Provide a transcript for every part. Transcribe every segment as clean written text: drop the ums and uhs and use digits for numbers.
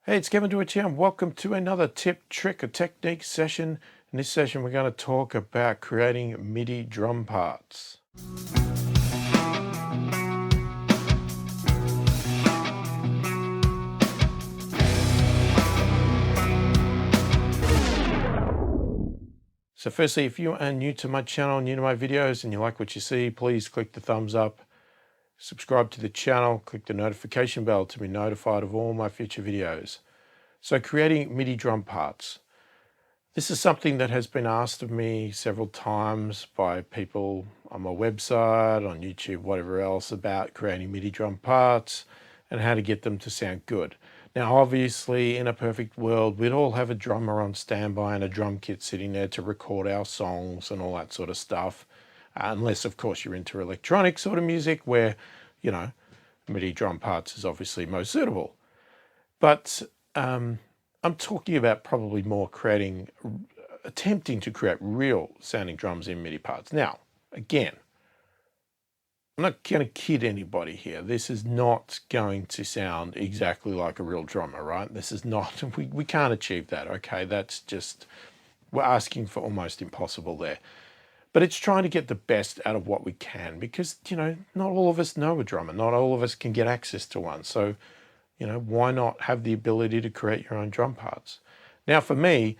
Hey, it's Kevin Deutsch here, and welcome to another tip, trick, or technique session. In this session, we're going to talk about creating MIDI drum parts. So firstly, if you are new to my channel, new to my videos, and you like what you see, please click the thumbs up, subscribe to the channel, click the notification bell to be notified of all my future videos. So creating MIDI drum parts. This is something that has been asked of me several times by people on my website, on YouTube, whatever else, about creating MIDI drum parts and how to get them to sound good. Now, obviously, in a perfect world, we'd all have a drummer on standby and a drum kit sitting there to record our songs and all that sort of stuff. Unless, of course, you're into electronic sort of music where, you know, MIDI drum parts is obviously most suitable. But I'm talking about probably more attempting to create real sounding drums in MIDI parts. Now, again, I'm not going to kid anybody here. This is not going to sound exactly like a real drummer, right? This is not, we can't achieve that, okay? That's just, we're asking for almost impossible there. But it's trying to get the best out of what we can because, you know, not all of us know a drummer. Not all of us can get access to one. So, you know, why not have the ability to create your own drum parts? Now, for me,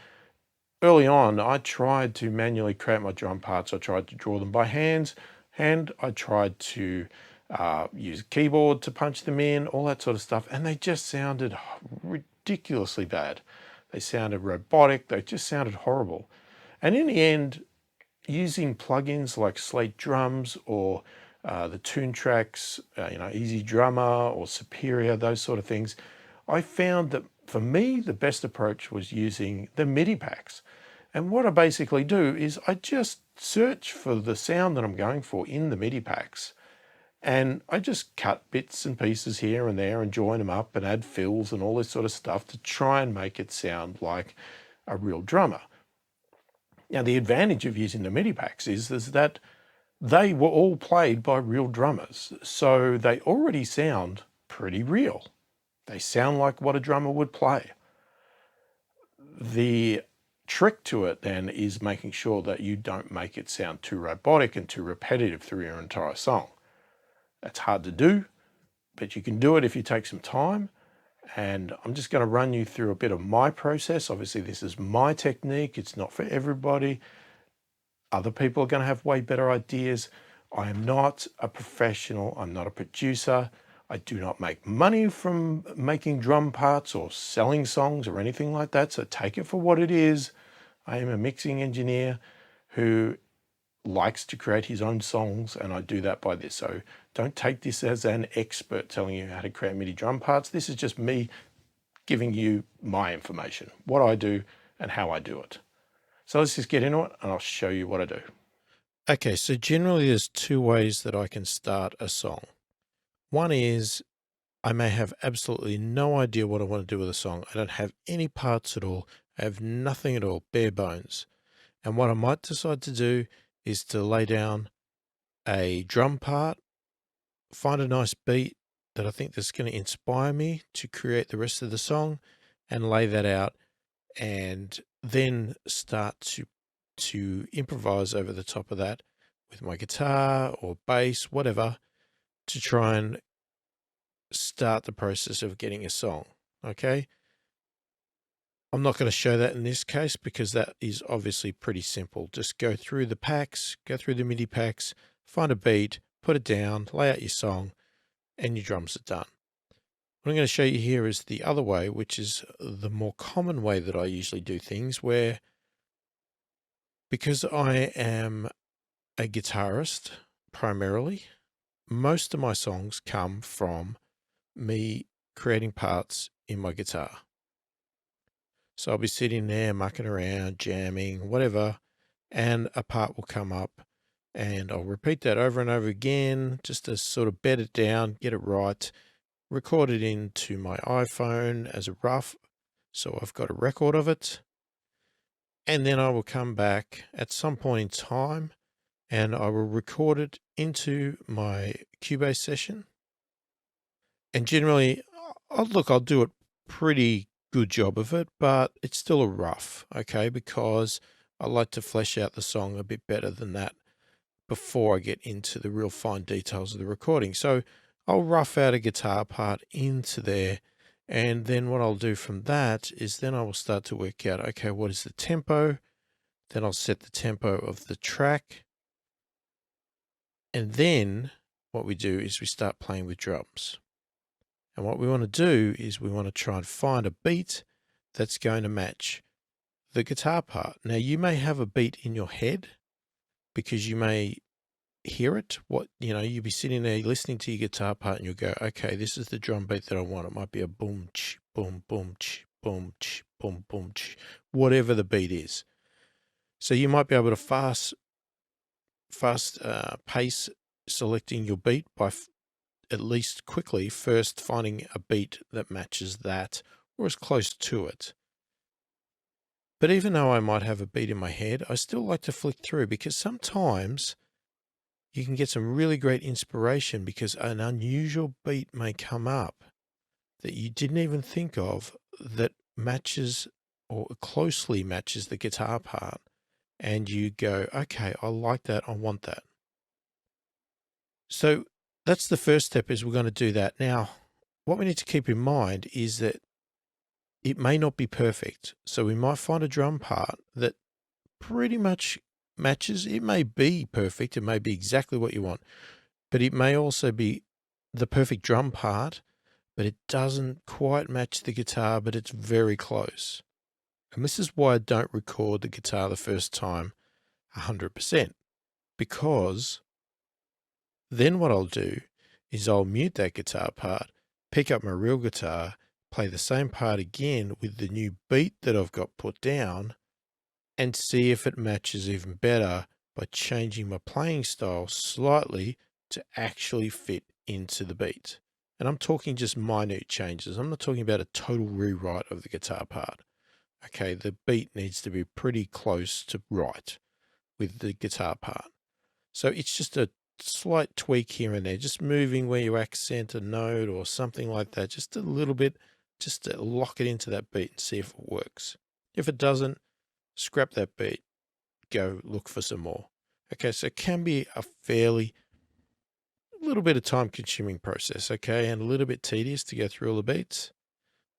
early on, I tried to manually create my drum parts. I tried to draw them by hand. I tried to use a keyboard to punch them in, all that sort of stuff. And they just sounded ridiculously bad. They sounded robotic. They just sounded horrible. And in the end, using plugins like Slate Drums or the Tune Tracks, Easy Drummer or Superior, those sort of things, I found that for me, the best approach was using the MIDI packs. And what I basically do is I just search for the sound that I'm going for in the MIDI packs. And I just cut bits and pieces here and there and join them up and add fills and all this sort of stuff to try and make it sound like a real drummer. Now, the advantage of using the MIDI packs is that they were all played by real drummers. So they already sound pretty real. They sound like what a drummer would play. The trick to it then is making sure that you don't make it sound too robotic and too repetitive through your entire song. That's hard to do, but you can do it if you take some time. And I'm just going to run you through a bit of my process. Obviously, this is my technique. It's not for everybody. Other people are going to have way better ideas. I am not a professional. I'm not a producer. I do not make money from making drum parts or selling songs or anything like that. So take it for what it is. I am a mixing engineer who likes to create his own songs, and I do that by this. So don't take this as an expert telling you how to create MIDI drum parts. This is just me giving you my information, what I do and how I do it. So let's just get into it and I'll show you what I do. Okay, so generally there's two ways that I can start a song. One is I may have absolutely no idea what I want to do with a song. I don't have any parts at all. I have nothing at all, bare bones. And what I might decide to do is to lay down a drum part, find a nice beat that I think that's going to inspire me to create the rest of the song and lay that out, and then start to improvise over the top of that with my guitar or bass, whatever, to try and start the process of getting a song. Okay. I'm not going to show that in this case because that is obviously pretty simple. Just go through the packs, go through the MIDI packs, find a beat, put it down, lay out your song, and your drums are done. What I'm going to show you here is the other way, which is the more common way that I usually do things, where because I am a guitarist primarily, most of my songs come from me creating parts in my guitar. So I'll be sitting there mucking around, jamming, whatever, and a part will come up and I'll repeat that over and over again just to sort of bed it down, get it right, record it into my iPhone as a rough, so I've got a record of it. And then I will come back at some point in time and I will record it into my Cubase session. And generally, I'll do it pretty good job of it, but it's still a rough, okay, because I like to flesh out the song a bit better than that before I get into the real fine details of the recording. So I'll rough out a guitar part into there, and then what I'll do from that is then I will start to work out, okay, what is the tempo? Then I'll set the tempo of the track. And then what we do is we start playing with drums. And what we want to do is we want to try and find a beat that's going to match the guitar part. Now, you may have a beat in your head because you may hear it. You'll be sitting there listening to your guitar part and you'll go, okay, this is the drum beat that I want. It might be a boom, ch, boom, boom, ch, boom, ch, boom, boom, ch, whatever the beat is. So you might be able to fast pace selecting your beat by at least quickly first finding a beat that matches that or is close to it. But even though I might have a beat in my head, I still like to flick through because sometimes you can get some really great inspiration because an unusual beat may come up that you didn't even think of that matches or closely matches the guitar part. And you go, okay, I like that. I want that. So that's the first step, is we're going to do that. Now, what we need to keep in mind is that it may not be perfect. So we might find a drum part that pretty much matches. It may be perfect. It may be exactly what you want, but it may also be the perfect drum part, but it doesn't quite match the guitar, but it's very close. And this is why I don't record the guitar the first time 100%, because then what I'll do is I'll mute that guitar part, pick up my real guitar, play the same part again with the new beat that I've got put down, and see if it matches even better by changing my playing style slightly to actually fit into the beat. And I'm talking just minute changes. I'm not talking about a total rewrite of the guitar part. Okay, the beat needs to be pretty close to right with the guitar part. So it's just a slight tweak here and there, just moving where you accent a note or something like that, just a little bit, just to lock it into that beat and see if it works. If it doesn't, scrap that beat, go look for some more. Okay, so it can be a little bit of time consuming process, okay, and a little bit tedious to go through all the beats.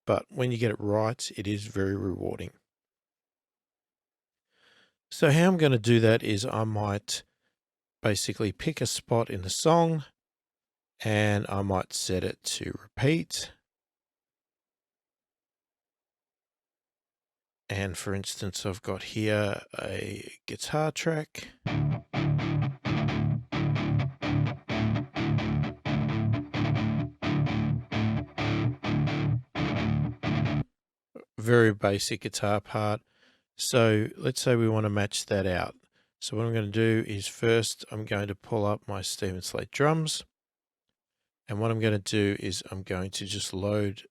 But when you get it right, it is very rewarding. So how I'm going to do that is I might basically pick a spot in the song and I might set it to repeat. And for instance, I've got here a guitar track. Very basic guitar part. So let's say we want to match that out. So what I'm going to do is first I'm going to pull up my Stephen Slate drums. And what I'm going to do is I'm going to just load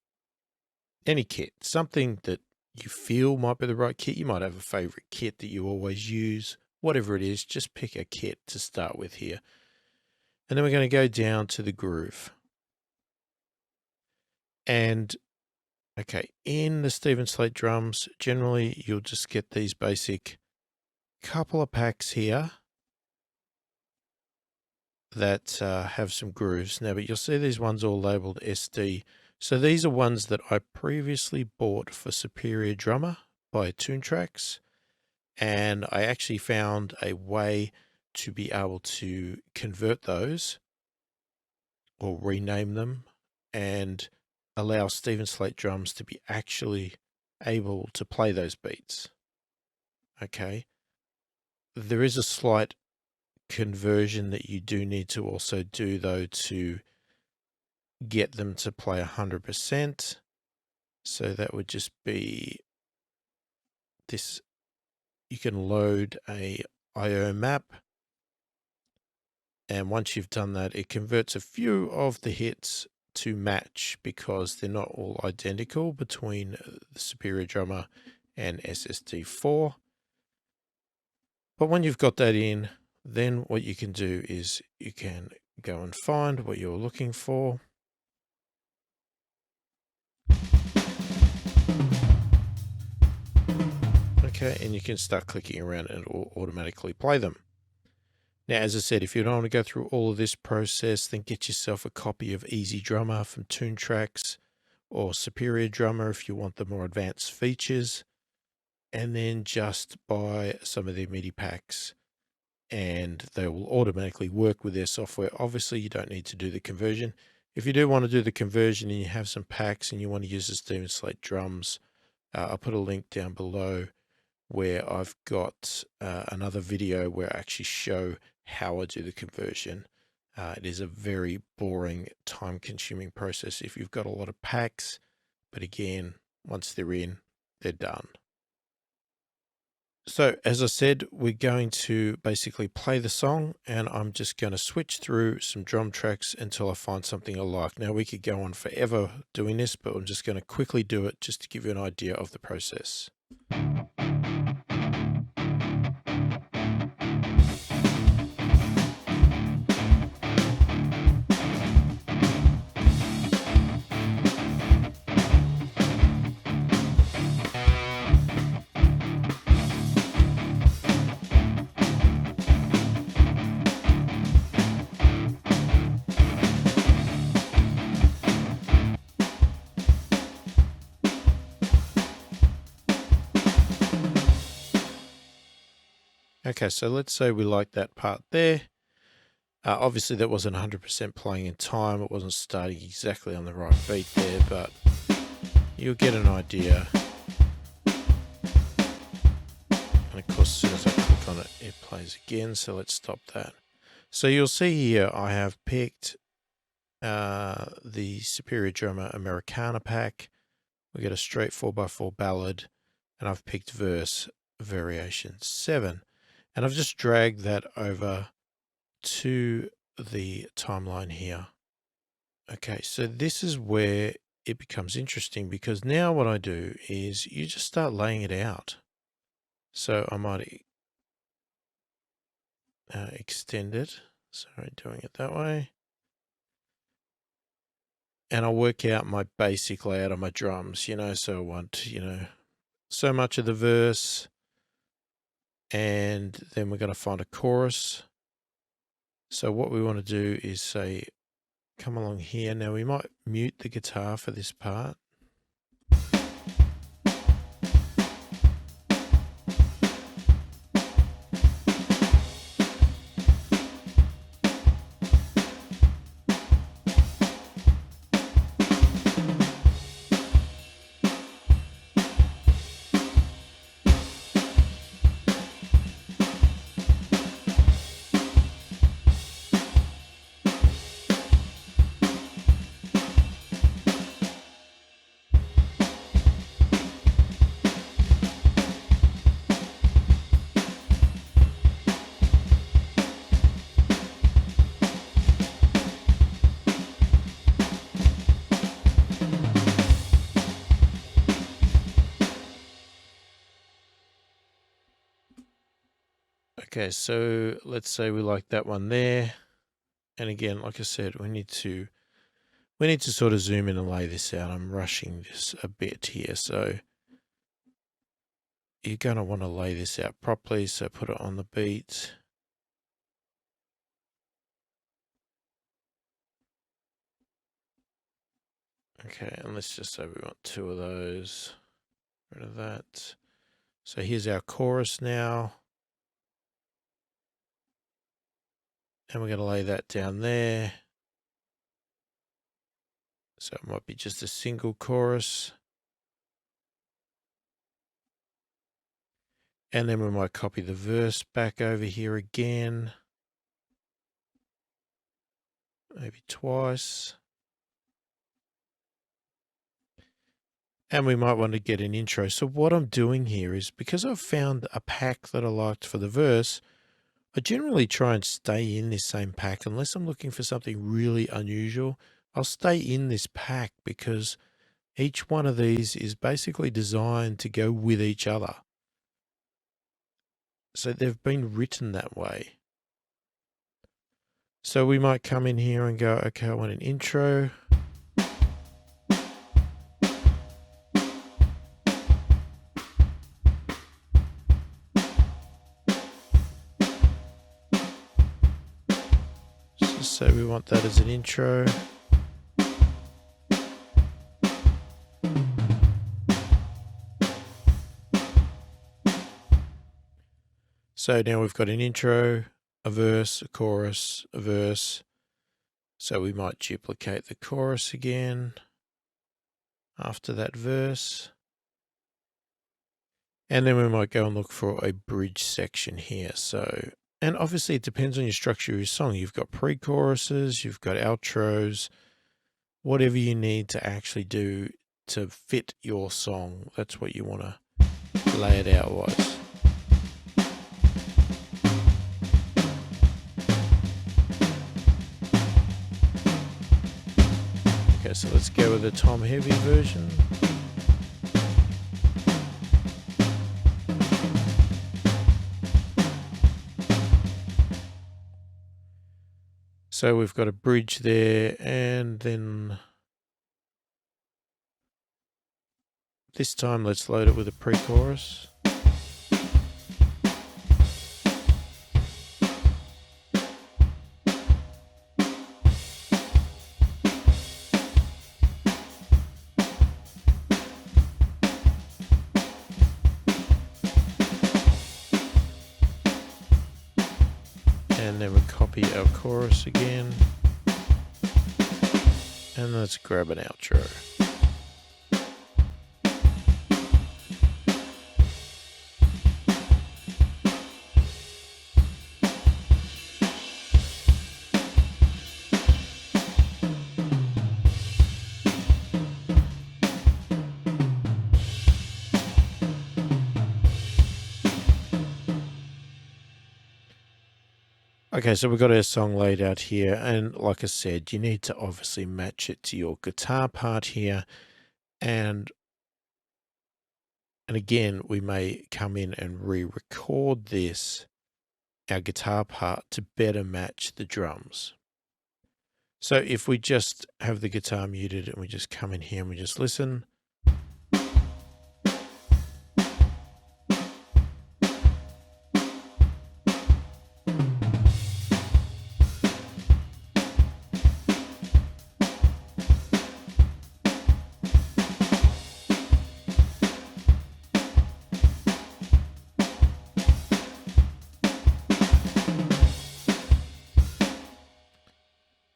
any kit, something that you feel might be the right kit. You might have a favorite kit that you always use, whatever it is, just pick a kit to start with here. And then we're going to go down to the groove. And okay, in the Stephen Slate drums, generally you'll just get these basic couple of packs here that have some grooves. Now, but you'll see these ones all labeled SD. So these are ones that I previously bought for Superior Drummer by Toontracks. And I actually found a way to be able to convert those or rename them and allow Stephen Slate drums to be actually able to play those beats. Okay. There is a slight conversion that you do need to also do though to get them to play 100%. So that would just be this. You can load a IO map. And once you've done that, it converts a few of the hits to match because they're not all identical between the Superior Drummer and SSD4. But when you've got that in, then what you can do is you can go and find what you're looking for. Okay, and you can start clicking around and it will automatically play them. Now, as I said, if you don't want to go through all of this process, then get yourself a copy of Easy Drummer from Toontracks or Superior Drummer if you want the more advanced features, and then just buy some of their MIDI packs and they will automatically work with their software. Obviously, you don't need to do the conversion. If you do want to do the conversion and you have some packs and you want to use the Steven Slate drums, I'll put a link down below where I've got another video where I actually show how I do the conversion. It is a very boring, time-consuming process if you've got a lot of packs, but again, once they're in, they're done. So as I said, we're going to basically play the song, and I'm just going to switch through some drum tracks until I find something I like. Now, we could go on forever doing this, but I'm just going to quickly do it just to give you an idea of the process. Okay, so let's say we like that part there. Obviously, that wasn't 100% playing in time. It wasn't starting exactly on the right beat there, but you'll get an idea. And of course, as soon as I click on it, it plays again. So let's stop that. So you'll see here, I have picked the Superior Drummer Americana pack. We get a straight 4x4 ballad, and I've picked verse variation 7. And I've just dragged that over to the timeline here. Okay, so this is where it becomes interesting, because now what I do is you just start laying it out. So I might extend it. Sorry, doing it that way. And I'll work out my basic layout of my drums, so I want, so much of the verse. And then we're going to find a chorus. So what we want to do is say, come along here. Now we might mute the guitar for this part. Okay, so let's say we like that one there. And again, like I said, we need to sort of zoom in and lay this out. I'm rushing this a bit here, so you're going to want to lay this out properly. So put it on the beat. Okay, and let's just say we want 2 of those. Rid of that. So here's our chorus now. And we're going to lay that down there. So it might be just a single chorus. And then we might copy the verse back over here again. Maybe twice. And we might want to get an intro. So what I'm doing here is, because I've found a pack that I liked for the verse, I generally try and stay in this same pack. Unless I'm looking for something really unusual, I'll stay in this pack, because each one of these is basically designed to go with each other. So they've been written that way. So we might come in here and go, okay, I want an intro. so we want that as an intro. So now we've got an intro, a verse, a chorus, a verse. So we might duplicate the chorus again after that verse. And then we might go and look for a bridge section here. So, and obviously it depends on your structure of your song. You've got pre-choruses, you've got outros, whatever you need to actually do to fit your song. That's what you want to lay it out wise. Okay, so let's go with the Tom Heavy version. So we've got a bridge there, and then this time let's load it with a pre-chorus. And then we copy our chorus again. And let's grab an outro. Okay, so we've got our song laid out here, and like I said, you need to obviously match it to your guitar part here, and again, we may come in and re-record this, our guitar part, to better match the drums. So if we just have the guitar muted and we just come in here and we just listen.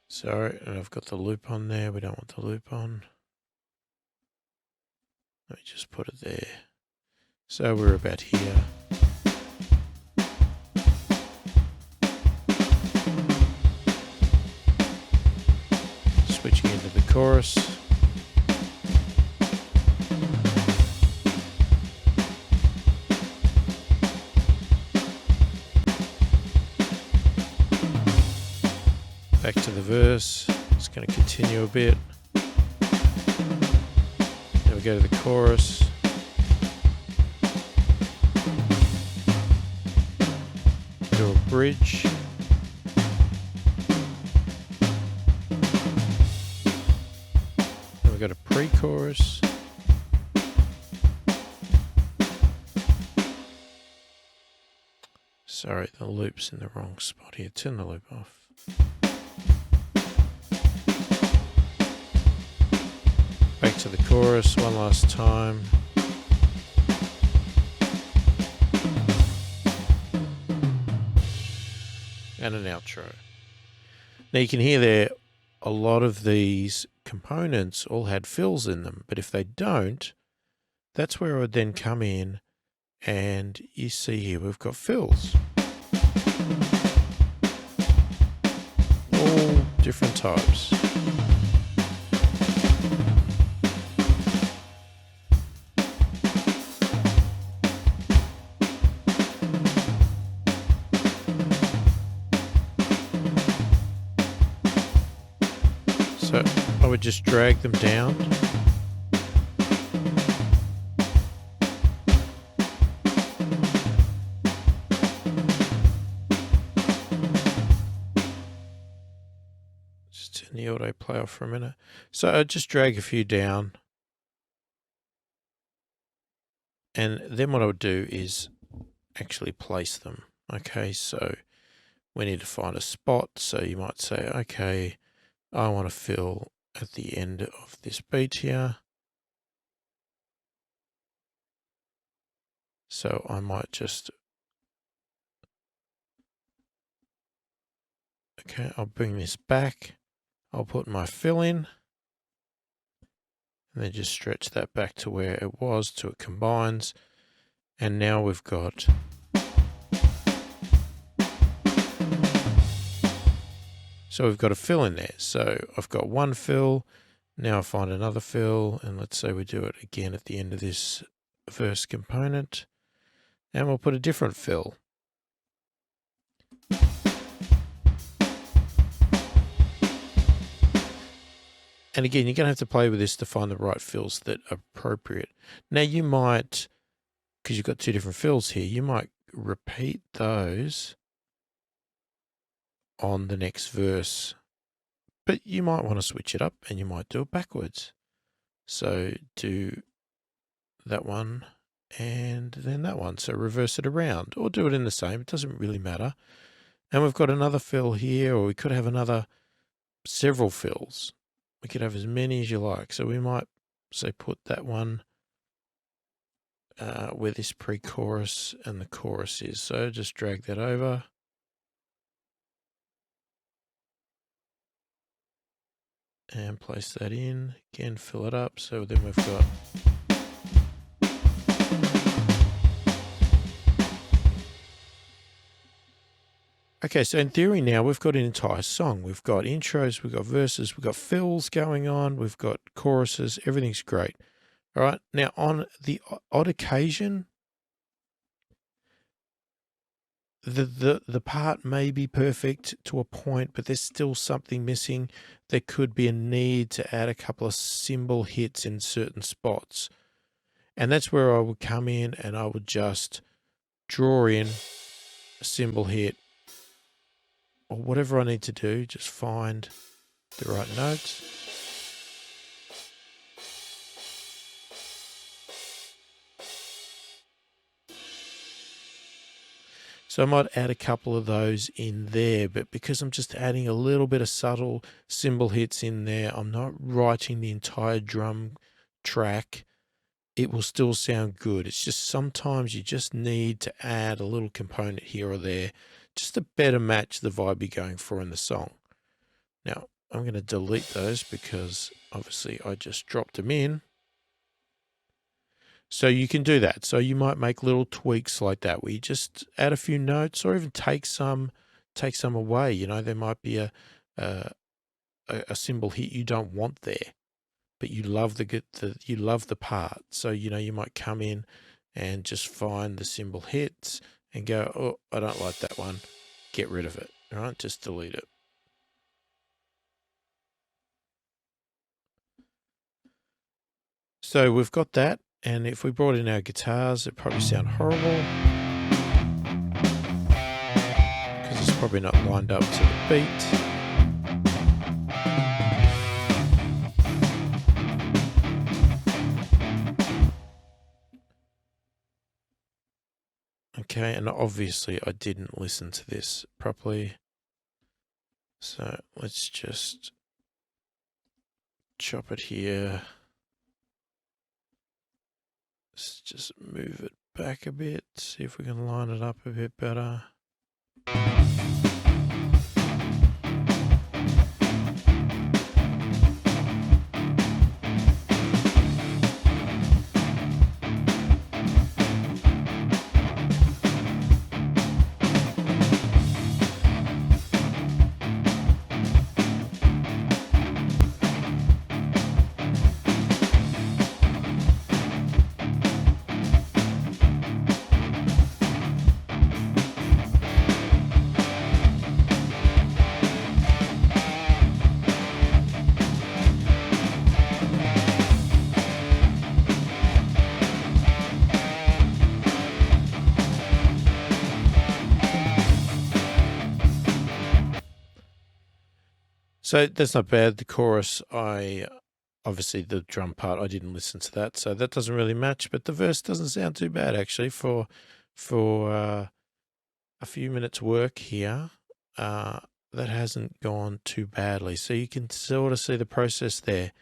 Sorry, and I've got the loop on there. We don't want the loop on. Let me just put it there. So we're about here. Switching into the chorus. Back to the verse. It's going to continue a bit. Then we go to the chorus. Do a bridge. Then we got a pre-chorus. Sorry, the loop's in the wrong spot here. Turn the loop off. Back to the chorus one last time. And an outro. Now you can hear there a lot of these components all had fills in them, but if they don't, that's where I would then come in and you see here we've got fills. All different types. So I would just drag them down. Just turn the autoplay off for a minute. So I'd just drag a few down. And then what I would do is actually place them. Okay, so we need to find a spot. So you might say, okay, I want to fill at the end of this beat here. So I might just, okay, I'll bring this back. I'll put my fill in and then just stretch that back to where it was till it combines. And now we've got a fill in there. So I've got one fill. Now I find another fill, and let's say we do it again at the end of this verse component, and we'll put a different fill. And again, you're going to have to play with this to find the right fills that are appropriate. Now you might, because you've got two different fills here, you might repeat those on the next verse, but you might want to switch it up and you might do it backwards. So do that one and then that one. So reverse it around or do it in the same. It doesn't really matter. And we've got another fill here, or we could have several fills. We could have as many as you like. So we might say put that one where this pre-chorus and the chorus is. So just drag that over. And place that in. Again, fill it up. So then we've got... Okay, so in theory now we've got an entire song. We've got intros, we've got verses, we've got fills going on, we've got choruses, everything's great. All right, now on the odd occasion, the part may be perfect to a point, but there's still something missing. There could be a need to add a couple of cymbal hits in certain spots. And that's where I would come in and I would just draw in a cymbal hit or whatever I need to do, just find the right notes. So I might add a couple of those in there, but because I'm just adding a little bit of subtle cymbal hits in there, I'm not writing the entire drum track, it will still sound good. It's just sometimes you just need to add a little component here or there just to better match the vibe you're going for in the song. Now, I'm going to delete those because obviously I just dropped them in. So you can do that. So you might make little tweaks like that where you just add a few notes or even take some away. You know, there might be a cymbal hit you don't want there, but you love the part. So, you know, you might come in and just find the cymbal hits and go, oh, I don't like that one. Get rid of it. All right, just delete it. So we've got that. And if we brought in our guitars, it'd probably sound horrible because it's probably not lined up to the beat. Okay, and obviously I didn't listen to this properly. So let's just chop it here. Let's just move it back a bit, see if we can line it up a bit better. So that's not bad. The chorus, obviously the drum part, I didn't listen to that, so that doesn't really match. But the verse doesn't sound too bad actually for a few minutes work here. that hasn't gone too badly. So you can sort of see the process there.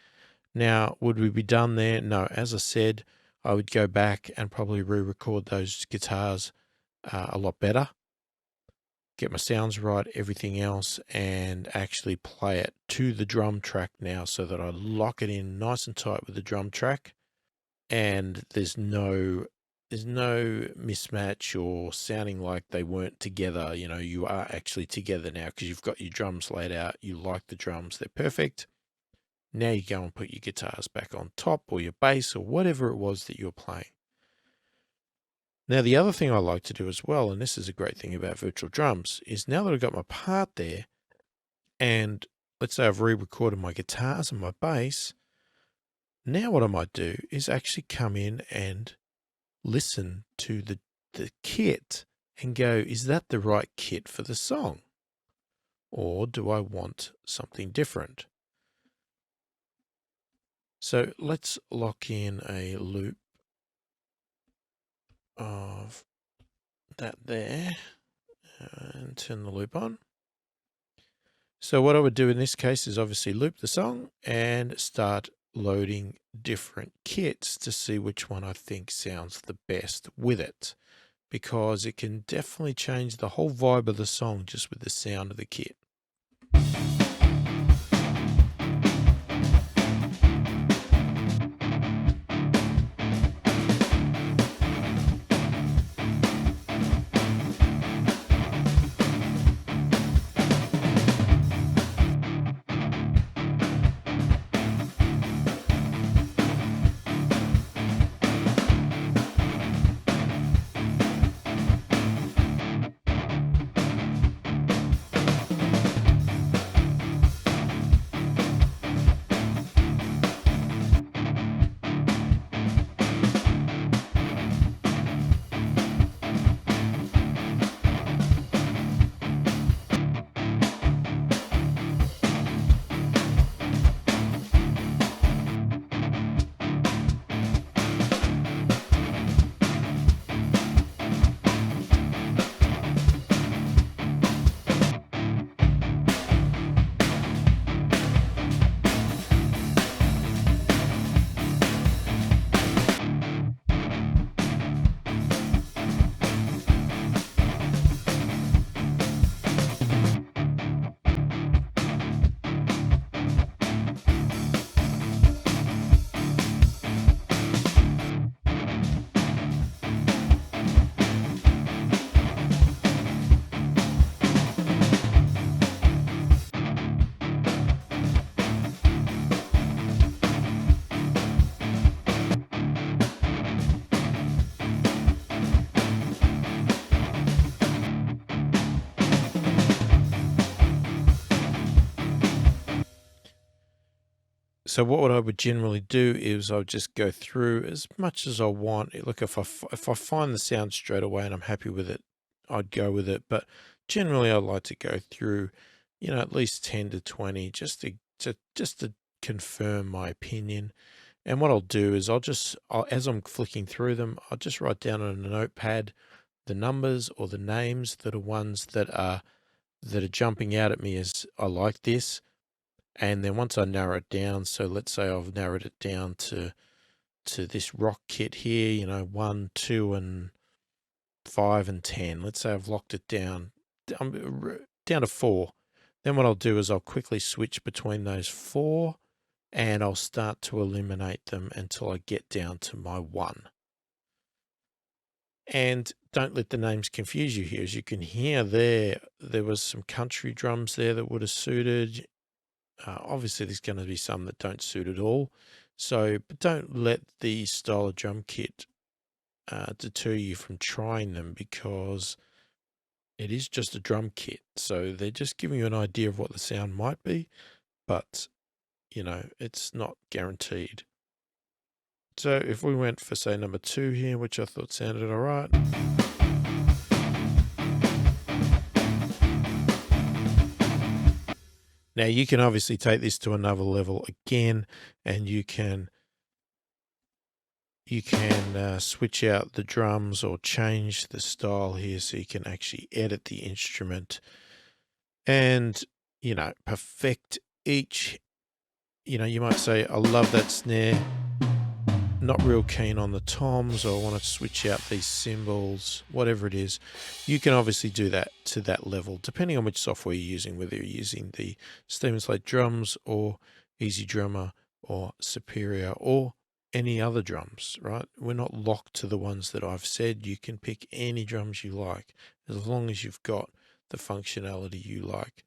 Now, would we be done there? No. As I said, I would go back and probably re-record those guitars a lot better, get my sounds right, everything else, and actually play it to the drum track now so that I lock it in nice and tight with the drum track, and there's no mismatch or sounding like they weren't together. You know, you are actually together now because you've got your drums laid out. You like the drums, they're perfect. Now you go and put your guitars back on top, or your bass, or whatever it was that you're playing. Now, the other thing I like to do as well, and this is a great thing about virtual drums, is now that I've got my part there, and let's say I've re-recorded my guitars and my bass, now what I might do is actually come in and listen to the kit and go, is that the right kit for the song? Or do I want something different? So let's lock in a loop of that there and turn the loop on. So what I would do in this case is obviously loop the song and start loading different kits to see which one I think sounds the best with it, because it can definitely change the whole vibe of the song just with the sound of the kit. So what I would generally do is I would just go through as much as I want. Look, if I find the sound straight away and I'm happy with it, I'd go with it. But generally, I like to go through, at least 10 to 20 just to confirm my opinion. And what I'll do is as I'm flicking through them, I'll just write down on a notepad the numbers or the names that are ones that are jumping out at me as I like this. And then once I narrow it down, so let's say I've narrowed it down to this rock kit here, 1, 2, and 5 and 10. Let's say I've locked it down to 4. Then what I'll do is I'll quickly switch between those 4, and I'll start to eliminate them until I get down to my 1. And don't let the names confuse you here. As you can hear there was some country drums there that would have suited. Obviously, there's going to be some that don't suit at all. But don't let the style of drum kit deter you from trying them, because it is just a drum kit. So they're just giving you an idea of what the sound might be, but, it's not guaranteed. So if we went for, say, number 2 here, which I thought sounded all right. Now you can obviously take this to another level again, and you can switch out the drums or change the style here, so you can actually edit the instrument and, perfect each. You might say, I love that snare, not real keen on the toms, or I want to switch out these cymbals, whatever it is. You can obviously do that to that level, depending on which software you're using, whether you're using the Stephen Slate drums or Easy Drummer or Superior or any other drums, right? We're not locked to the ones that I've said. You can pick any drums you like, as long as you've got the functionality you like.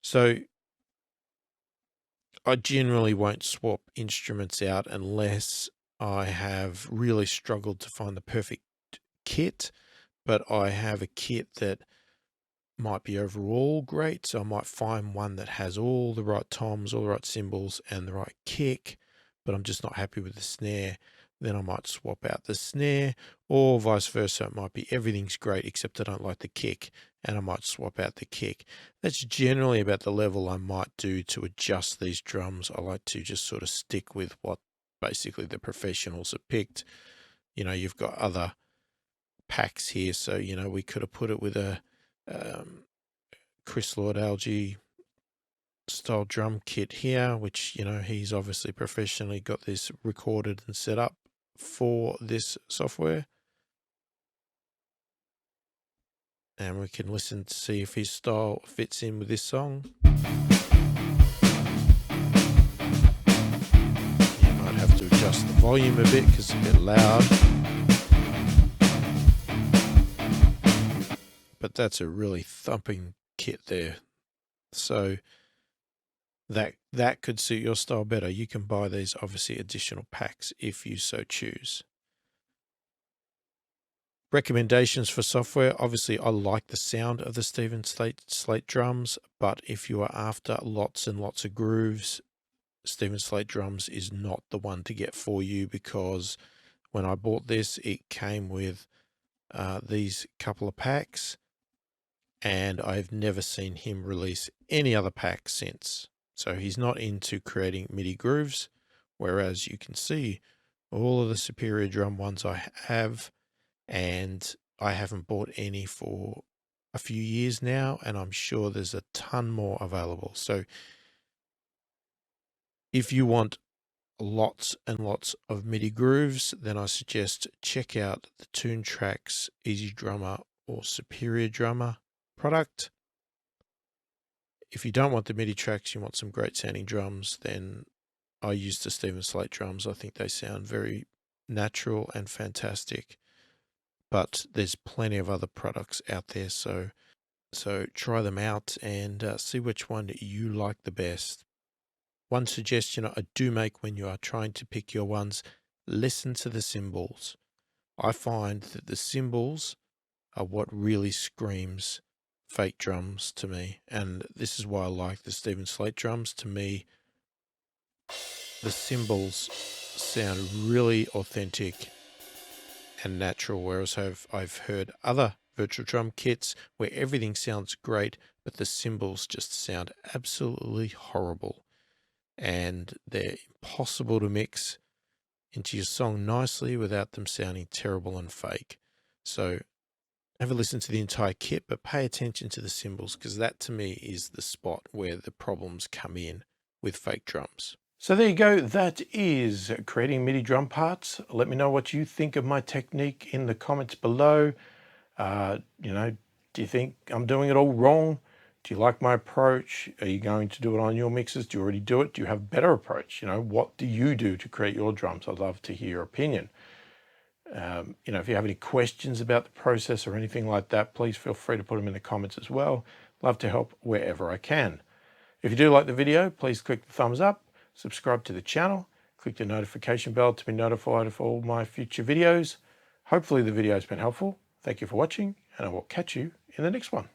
So I generally won't swap instruments out unless I have really struggled to find the perfect kit, but I have a kit that might be overall great. So I might find one that has all the right toms, all the right cymbals, and the right kick, but I'm just not happy with the snare. Then I might swap out the snare, or vice versa. It might be everything's great except I don't like the kick, and I might swap out the kick. That's generally about the level I might do to adjust these drums. I like to just sort of stick with what basically the professionals have picked. You've got other packs here, so we could have put it with a Chris Lord Algae style drum kit here, which he's obviously professionally got this recorded and set up for this software, and we can listen to see if his style fits in with this song. You might have to adjust the volume a bit because it's a bit loud. But that's a really thumping kit there. So that could suit your style better. You can buy these obviously additional packs if you so choose. Recommendations for software. Obviously, I like the sound of the Stephen Slate drums, but if you are after lots and lots of grooves, Stephen Slate drums is not the one to get for you, because when I bought this, it came with these couple of packs, and I've never seen him release any other pack since. So he's not into creating MIDI grooves, whereas you can see all of the Superior drum ones I have, and I haven't bought any for a few years now, and I'm sure there's a ton more available. So if you want lots and lots of MIDI grooves, then I suggest check out the Tune Tracks Easy Drummer or Superior Drummer product. If you don't want the MIDI tracks, you want some great sounding drums, then I use the Stephen Slate drums. I think they sound very natural and fantastic. But there's plenty of other products out there, so try them out and see which one you like the best. One suggestion I do make when you are trying to pick your ones: listen to the cymbals. I find that the cymbals are what really screams fake drums to me, and this is why I like the Stephen Slate drums. To me, the cymbals sound really authentic and natural, whereas I've heard other virtual drum kits where everything sounds great, but the cymbals just sound absolutely horrible, and they're impossible to mix into your song nicely without them sounding terrible and fake. So have a listen to the entire kit, but pay attention to the cymbals, because that to me is the spot where the problems come in with fake drums. So there you go. That is creating MIDI drum parts. Let me know what you think of my technique in the comments below. Do you think I'm doing it all wrong? Do you like my approach? Are you going to do it on your mixes? Do you already do it? Do you have a better approach? What do you do to create your drums? I'd love to hear your opinion. If you have any questions about the process or anything like that, please feel free to put them in the comments as well. Love to help wherever I can. If you do like the video, please click the thumbs up, subscribe to the channel, click the notification bell to be notified of all my future videos. Hopefully the video has been helpful. Thank you for watching, and I will catch you in the next one.